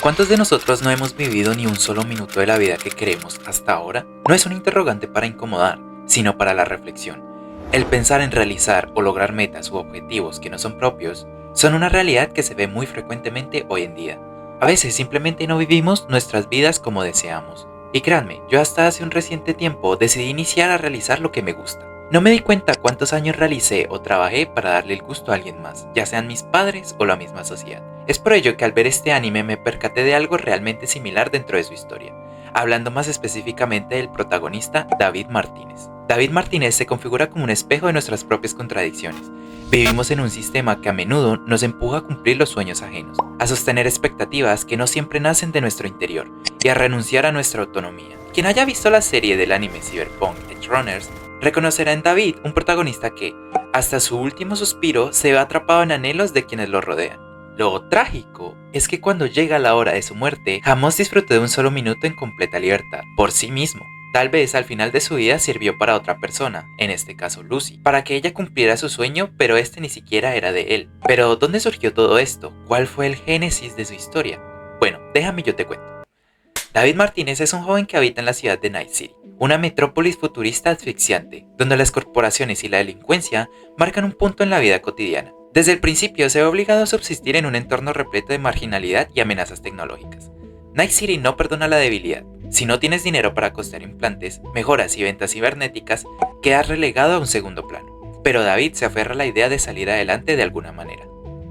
¿Cuántos de nosotros no hemos vivido ni un solo minuto de la vida que queremos hasta ahora? No es un interrogante para incomodar, sino para la reflexión. El pensar en realizar o lograr metas u objetivos que no son propios son una realidad que se ve muy frecuentemente hoy en día. A veces simplemente no vivimos nuestras vidas como deseamos. Y créanme, yo hasta hace un reciente tiempo decidí iniciar a realizar lo que me gusta. No me di cuenta cuántos años realicé o trabajé para darle el gusto a alguien más, ya sean mis padres o la misma sociedad. Es por ello que al ver este anime me percaté de algo realmente similar dentro de su historia, hablando más específicamente del protagonista David Martínez. David Martínez se configura como un espejo de nuestras propias contradicciones. Vivimos en un sistema que a menudo nos empuja a cumplir los sueños ajenos, a sostener expectativas que no siempre nacen de nuestro interior y a renunciar a nuestra autonomía. Quien haya visto la serie del anime Cyberpunk Edge Runners reconocerá en David un protagonista que, hasta su último suspiro, se ve atrapado en anhelos de quienes lo rodean. Lo trágico es que cuando llega la hora de su muerte, jamás disfrutó de un solo minuto en completa libertad, por sí mismo. Tal vez al final de su vida sirvió para otra persona, en este caso Lucy, para que ella cumpliera su sueño, pero este ni siquiera era de él. Pero ¿dónde surgió todo esto? ¿Cuál fue el génesis de su historia? Bueno, déjame yo te cuento. David Martínez es un joven que habita en la ciudad de Night City, una metrópolis futurista asfixiante, donde las corporaciones y la delincuencia marcan un punto en la vida cotidiana. Desde el principio se ve obligado a subsistir en un entorno repleto de marginalidad y amenazas tecnológicas. Night City no perdona la debilidad. Si no tienes dinero para costear implantes, mejoras y ventas cibernéticas, quedas relegado a un segundo plano. Pero David se aferra a la idea de salir adelante de alguna manera.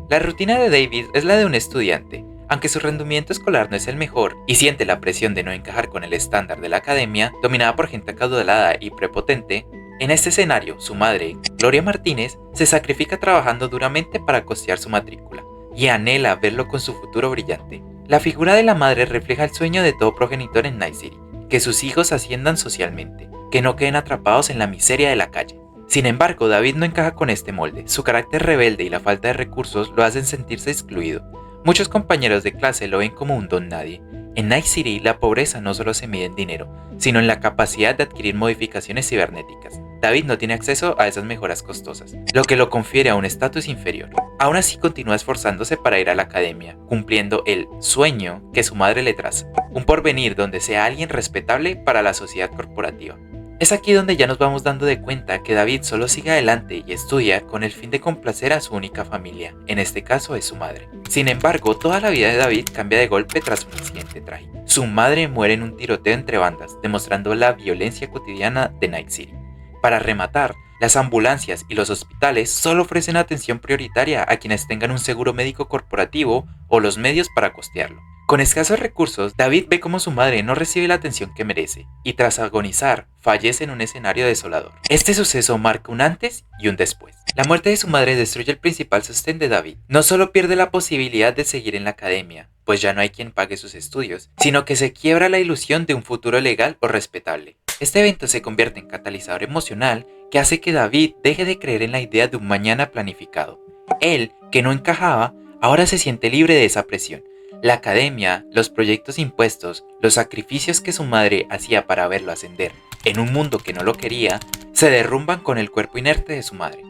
La rutina de David es la de un estudiante. Aunque su rendimiento escolar no es el mejor y siente la presión de no encajar con el estándar de la academia, dominada por gente acaudalada y prepotente, en este escenario, su madre, Gloria Martínez, se sacrifica trabajando duramente para costear su matrícula y anhela verlo con su futuro brillante. La figura de la madre refleja el sueño de todo progenitor en Night City, que sus hijos asciendan socialmente, que no queden atrapados en la miseria de la calle. Sin embargo, David no encaja con este molde. Su carácter rebelde y la falta de recursos lo hacen sentirse excluido. Muchos compañeros de clase lo ven como un don nadie. En Night City, la pobreza no solo se mide en dinero, sino en la capacidad de adquirir modificaciones cibernéticas. David no tiene acceso a esas mejoras costosas, lo que lo confiere a un estatus inferior. Aún así continúa esforzándose para ir a la academia, cumpliendo el sueño que su madre le traza, un porvenir donde sea alguien respetable para la sociedad corporativa. Es aquí donde ya nos vamos dando de cuenta que David solo sigue adelante y estudia con el fin de complacer a su única familia, en este caso es su madre. Sin embargo, toda la vida de David cambia de golpe tras un incidente trágico. Su madre muere en un tiroteo entre bandas, demostrando la violencia cotidiana de Night City. Para rematar, las ambulancias y los hospitales solo ofrecen atención prioritaria a quienes tengan un seguro médico corporativo o los medios para costearlo. Con escasos recursos, David ve cómo su madre no recibe la atención que merece y tras agonizar, fallece en un escenario desolador. Este suceso marca un antes y un después. La muerte de su madre destruye el principal sostén de David. No solo pierde la posibilidad de seguir en la academia, pues ya no hay quien pague sus estudios, sino que se quiebra la ilusión de un futuro legal o respetable. Este evento se convierte en catalizador emocional que hace que David deje de creer en la idea de un mañana planificado. Él, que no encajaba, ahora se siente libre de esa presión. La academia, los proyectos impuestos, los sacrificios que su madre hacía para verlo ascender en un mundo que no lo quería, se derrumban con el cuerpo inerte de su madre.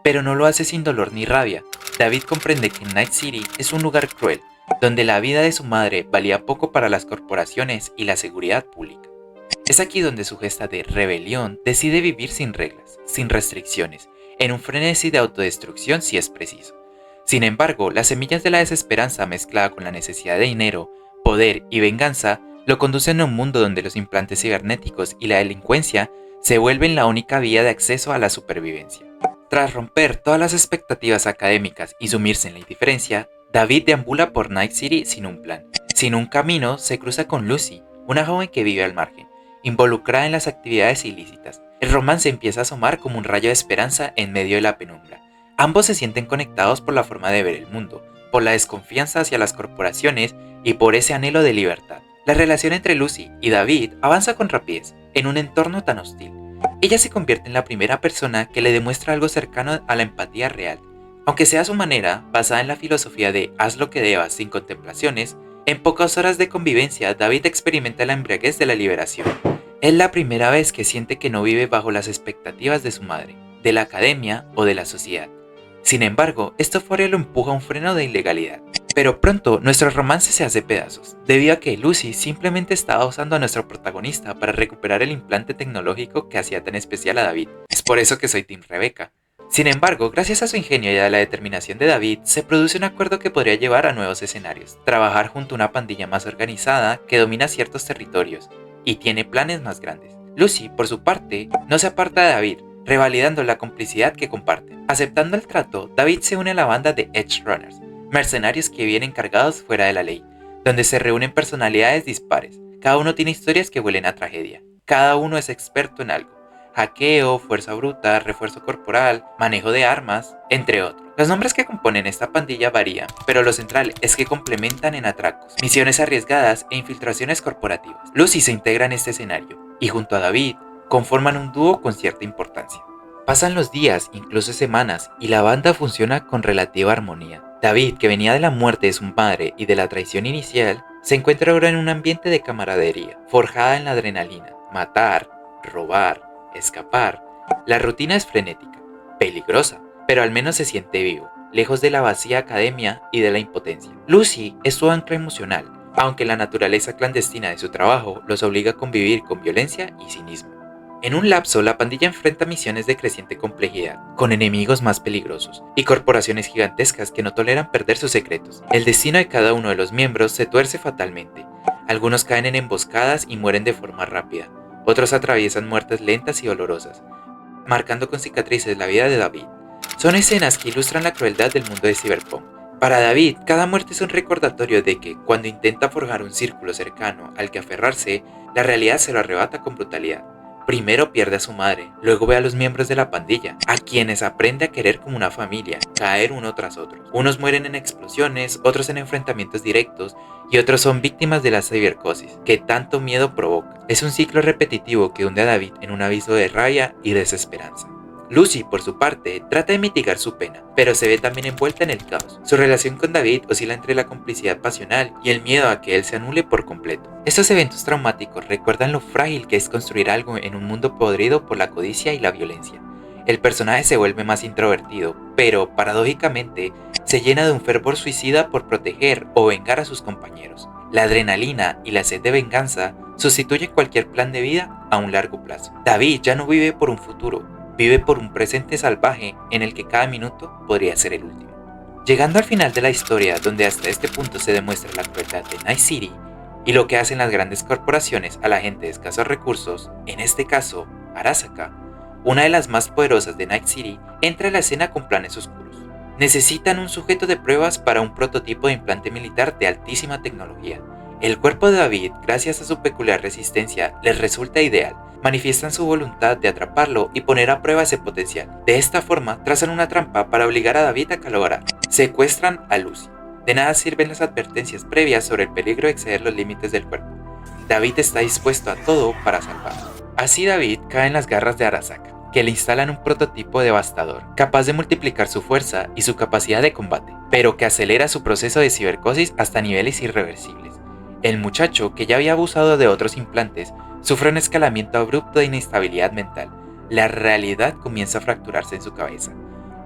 Pero no lo hace sin dolor ni rabia. David comprende que Night City es un lugar cruel, donde la vida de su madre valía poco para las corporaciones y la seguridad pública. Es aquí donde su gesta de rebelión decide vivir sin reglas, sin restricciones, en un frenesí de autodestrucción si es preciso. Sin embargo, las semillas de la desesperanza mezclada con la necesidad de dinero, poder y venganza lo conducen a un mundo donde los implantes cibernéticos y la delincuencia se vuelven la única vía de acceso a la supervivencia. Tras romper todas las expectativas académicas y sumirse en la indiferencia, David deambula por Night City sin un plan. Sin un camino, se cruza con Lucy, una joven que vive al margen, involucrada en las actividades ilícitas. El romance empieza a asomar como un rayo de esperanza en medio de la penumbra. Ambos se sienten conectados por la forma de ver el mundo, por la desconfianza hacia las corporaciones y por ese anhelo de libertad. La relación entre Lucy y David avanza con rapidez en un entorno tan hostil. Ella se convierte en la primera persona que le demuestra algo cercano a la empatía real. Aunque sea a su manera, basada en la filosofía de haz lo que debas sin contemplaciones, en pocas horas de convivencia David experimenta la embriaguez de la liberación. Es la primera vez que siente que no vive bajo las expectativas de su madre, de la academia o de la sociedad. Sin embargo, esto fuera lo empuja a un freno de ilegalidad. Pero pronto nuestro romance se hace pedazos, debido a que Lucy simplemente estaba usando a nuestro protagonista para recuperar el implante tecnológico que hacía tan especial a David. Es por eso que soy Team Rebecca. Sin embargo, gracias a su ingenio y a la determinación de David, se produce un acuerdo que podría llevar a nuevos escenarios, trabajar junto a una pandilla más organizada que domina ciertos territorios y tiene planes más grandes. Lucy, por su parte, no se aparta de David, revalidando la complicidad que comparten. Aceptando el trato, David se une a la banda de Edge Runners, mercenarios que vienen cargados fuera de la ley, donde se reúnen personalidades dispares. Cada uno tiene historias que huelen a tragedia. Cada uno es experto en algo: hackeo, fuerza bruta, refuerzo corporal, manejo de armas, entre otros. Los nombres que componen esta pandilla varían, pero lo central es que complementan en atracos, misiones arriesgadas e infiltraciones corporativas. Lucy se integra en este escenario, y junto a David, conforman un dúo con cierta importancia. Pasan los días, incluso semanas, y la banda funciona con relativa armonía. David, que venía de la muerte de su madre y de la traición inicial, se encuentra ahora en un ambiente de camaradería, forjada en la adrenalina. Matar, robar, escapar. La rutina es frenética, peligrosa, pero al menos se siente vivo, lejos de la vacía academia y de la impotencia. Lucy es su ancla emocional, aunque la naturaleza clandestina de su trabajo los obliga a convivir con violencia y cinismo. En un lapso, la pandilla enfrenta misiones de creciente complejidad, con enemigos más peligrosos y corporaciones gigantescas que no toleran perder sus secretos. El destino de cada uno de los miembros se tuerce fatalmente. Algunos caen en emboscadas y mueren de forma rápida. Otros atraviesan muertes lentas y dolorosas, marcando con cicatrices la vida de David. Son escenas que ilustran la crueldad del mundo de Cyberpunk. Para David, cada muerte es un recordatorio de que, cuando intenta forjar un círculo cercano al que aferrarse, la realidad se lo arrebata con brutalidad. Primero pierde a su madre, luego ve a los miembros de la pandilla, a quienes aprende a querer como una familia, caer uno tras otro. Unos mueren en explosiones, otros en enfrentamientos directos, y otros son víctimas de la cibercosis, que tanto miedo provoca. Es un ciclo repetitivo que hunde a David en un abismo de rabia y desesperanza. Lucy, por su parte, trata de mitigar su pena, pero se ve también envuelta en el caos. Su relación con David oscila entre la complicidad pasional y el miedo a que él se anule por completo. Estos eventos traumáticos recuerdan lo frágil que es construir algo en un mundo podrido por la codicia y la violencia. El personaje se vuelve más introvertido, pero, paradójicamente, se llena de un fervor suicida por proteger o vengar a sus compañeros. La adrenalina y la sed de venganza sustituyen cualquier plan de vida a un largo plazo. David ya no vive por un futuro, vive por un presente salvaje en el que cada minuto podría ser el último. Llegando al final de la historia, donde hasta este punto se demuestra la crueldad de Night City y lo que hacen las grandes corporaciones a la gente de escasos recursos, en este caso, Arasaka, una de las más poderosas de Night City, entra a la escena con planes oscuros. Necesitan un sujeto de pruebas para un prototipo de implante militar de altísima tecnología. El cuerpo de David, gracias a su peculiar resistencia, les resulta ideal. Manifiestan su voluntad de atraparlo y poner a prueba ese potencial. De esta forma, trazan una trampa para obligar a David a colaborar. Secuestran a Lucy. De nada sirven las advertencias previas sobre el peligro de exceder los límites del cuerpo. David está dispuesto a todo para salvarlo. Así David cae en las garras de Arasaka, que le instalan un prototipo devastador, capaz de multiplicar su fuerza y su capacidad de combate, pero que acelera su proceso de cibercosis hasta niveles irreversibles. El muchacho, que ya había abusado de otros implantes, sufre un escalamiento abrupto de inestabilidad mental. La realidad comienza a fracturarse en su cabeza.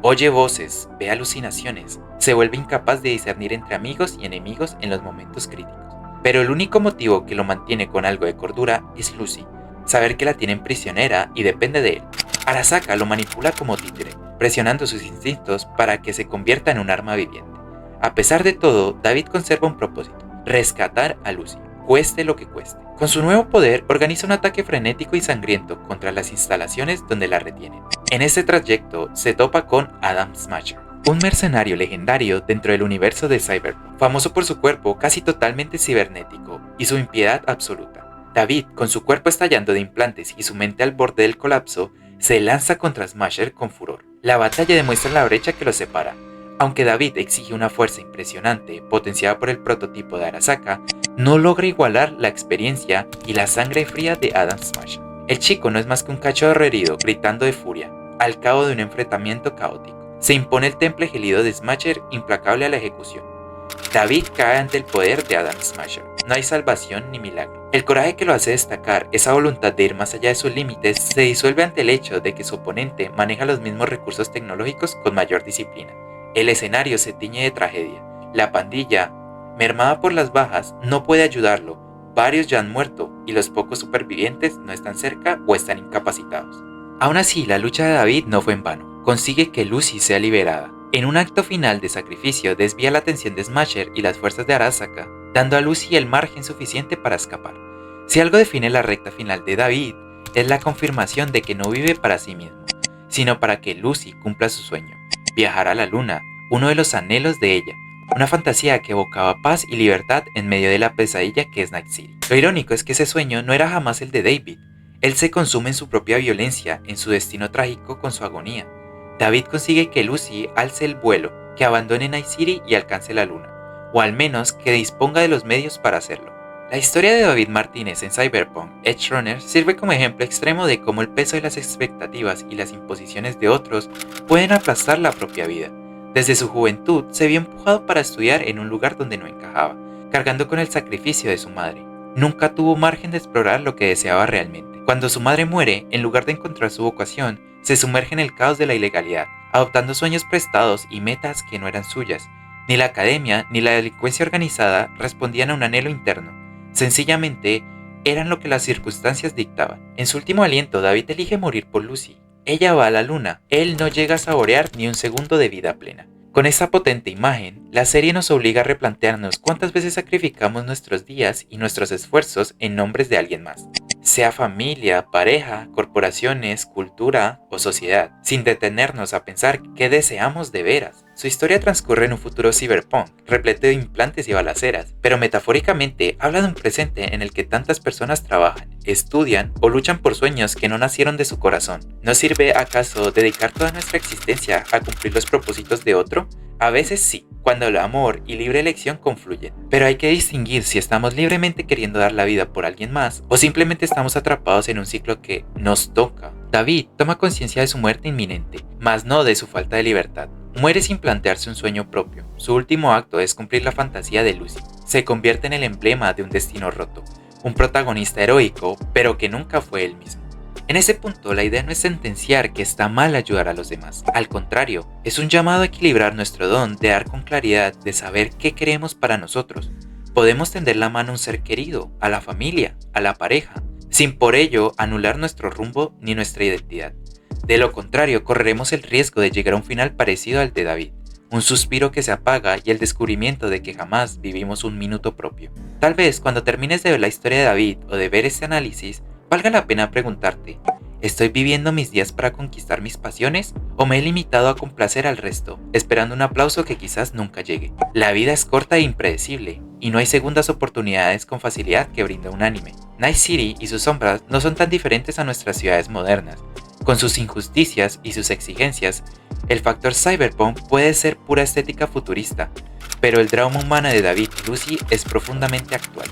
Oye voces, ve alucinaciones, se vuelve incapaz de discernir entre amigos y enemigos en los momentos críticos. Pero el único motivo que lo mantiene con algo de cordura es Lucy, saber que la tienen prisionera y depende de él. Arasaka lo manipula como títere, presionando sus instintos para que se convierta en un arma viviente. A pesar de todo, David conserva un propósito: rescatar a Lucy, cueste lo que cueste. Con su nuevo poder, organiza un ataque frenético y sangriento contra las instalaciones donde la retienen. En este trayecto, se topa con Adam Smasher, un mercenario legendario dentro del universo de Cyberpunk, famoso por su cuerpo casi totalmente cibernético y su impiedad absoluta. David, con su cuerpo estallando de implantes y su mente al borde del colapso, se lanza contra Smasher con furor. La batalla demuestra la brecha que los separa. Aunque David exige una fuerza impresionante, potenciada por el prototipo de Arasaka, no logra igualar la experiencia y la sangre fría de Adam Smasher. El chico no es más que un cachorro herido gritando de furia, al cabo de un enfrentamiento caótico. Se impone el temple gelido de Smasher, implacable a la ejecución. David cae ante el poder de Adam Smasher. No hay salvación ni milagro. El coraje que lo hace destacar, esa voluntad de ir más allá de sus límites, se disuelve ante el hecho de que su oponente maneja los mismos recursos tecnológicos con mayor disciplina. El escenario se tiñe de tragedia. La pandilla, mermada por las bajas, no puede ayudarlo. Varios ya han muerto y los pocos supervivientes no están cerca o están incapacitados. Aún así, la lucha de David no fue en vano. Consigue que Lucy sea liberada. En un acto final de sacrificio desvía la atención de Smasher y las fuerzas de Arasaka, dando a Lucy el margen suficiente para escapar. Si algo define la recta final de David, es la confirmación de que no vive para sí mismo, sino para que Lucy cumpla su sueño, viajar a la luna, uno de los anhelos de ella, una fantasía que evocaba paz y libertad en medio de la pesadilla que es Night City. Lo irónico es que ese sueño no era jamás el de David. Él se consume en su propia violencia, en su destino trágico con su agonía. David consigue que Lucy alce el vuelo, que abandone Night City y alcance la luna, o al menos que disponga de los medios para hacerlo. La historia de David Martínez en Cyberpunk Edge Runner sirve como ejemplo extremo de cómo el peso de las expectativas y las imposiciones de otros pueden aplastar la propia vida. Desde su juventud se vio empujado para estudiar en un lugar donde no encajaba, cargando con el sacrificio de su madre. Nunca tuvo margen de explorar lo que deseaba realmente. Cuando su madre muere, en lugar de encontrar su vocación, se sumerge en el caos de la ilegalidad, adoptando sueños prestados y metas que no eran suyas. Ni la academia ni la delincuencia organizada respondían a un anhelo interno. Sencillamente, eran lo que las circunstancias dictaban. En su último aliento, David elige morir por Lucy. Ella va a la luna, él no llega a saborear ni un segundo de vida plena. Con esta potente imagen, la serie nos obliga a replantearnos cuántas veces sacrificamos nuestros días y nuestros esfuerzos en nombres de alguien más. Sea familia, pareja, corporaciones, cultura o sociedad, sin detenernos a pensar qué deseamos de veras. Su historia transcurre en un futuro cyberpunk, repleto de implantes y balaceras, pero metafóricamente habla de un presente en el que tantas personas trabajan, estudian o luchan por sueños que no nacieron de su corazón. ¿No sirve acaso dedicar toda nuestra existencia a cumplir los propósitos de otro? A veces sí, cuando el amor y libre elección confluyen, pero hay que distinguir si estamos libremente queriendo dar la vida por alguien más o simplemente estamos atrapados en un ciclo que nos toca. David toma conciencia de su muerte inminente, mas no de su falta de libertad. Muere sin plantearse un sueño propio. Su último acto es cumplir la fantasía de Lucy. Se convierte en el emblema de un destino roto, un protagonista heroico, pero que nunca fue él mismo. En ese punto, la idea no es sentenciar que está mal ayudar a los demás. Al contrario, es un llamado a equilibrar nuestro don de dar con claridad de saber qué queremos para nosotros. Podemos tender la mano a un ser querido, a la familia, a la pareja, sin por ello anular nuestro rumbo ni nuestra identidad. De lo contrario, correremos el riesgo de llegar a un final parecido al de David, un suspiro que se apaga y el descubrimiento de que jamás vivimos un minuto propio. Tal vez cuando termines de ver la historia de David o de ver este análisis, valga la pena preguntarte, ¿estoy viviendo mis días para conquistar mis pasiones? ¿O me he limitado a complacer al resto, esperando un aplauso que quizás nunca llegue? La vida es corta e impredecible, y no hay segundas oportunidades con facilidad que brinda un anime. Night City y sus sombras no son tan diferentes a nuestras ciudades modernas. Con sus injusticias y sus exigencias, el factor cyberpunk puede ser pura estética futurista, pero el drama humano de David y Lucy es profundamente actual.